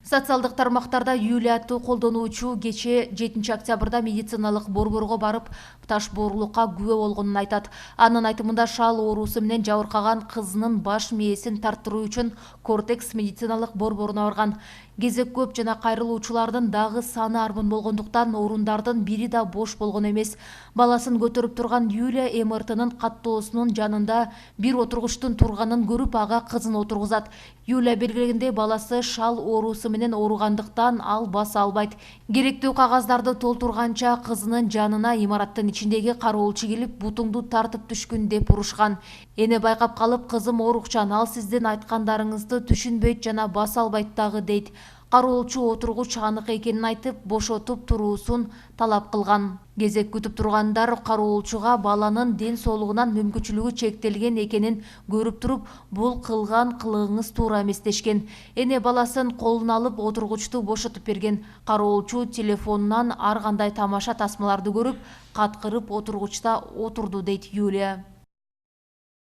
Социалдык тармактарда Юлия аттуу колдонуучу кечээ 7 октябрда медициналык борборго барып, таш боорлукка күбө болгонун айтат. Анын айтымында шал оорусу менен жабыркаган кызынын баш мээсин тарттыруу үчүн Кортекс медициналык борборуна барган. Кезек көп жана кайрылуучулардын дагы саны армын болгондуктан орундардын бири да бош болгон эмес. Баласын көтөрүп турган Юлия МРТнын каттоосунун жанында бир отургучтун турганын көрүп, ага кызын отургузат. Юлия белгилегендей, баласы шал оорусу менен ооругандыктан ал баса албайт. Керектүү кагаздарды толтурганча кызынын жанына имараттын ичиндеги кароолчу келип, бутуңду тартып түшкүн деп урушкан. Эне байкап калып, кызым оорукчан, ал сиздин айткандарыңызды түшүнбөйт жана баса албайт дагы дейт. Кароолчу отургуч анык экенин айтып, бошотуп туруусун талап кылган. Кезек күтүп тургандар кароолчуга баланын ден соолугунан мүмкүнчүлүгү чектелген экенин көрүп туруп, бул кылган кылыгыңыз туура эмес дешкен. Эне баласын колуна алып, отургучту бошотуп берген. Кароолчу телефонунан ар кандай тамаша тасмаларды көрүп, каткырып отургучта отурду дейт Юлия.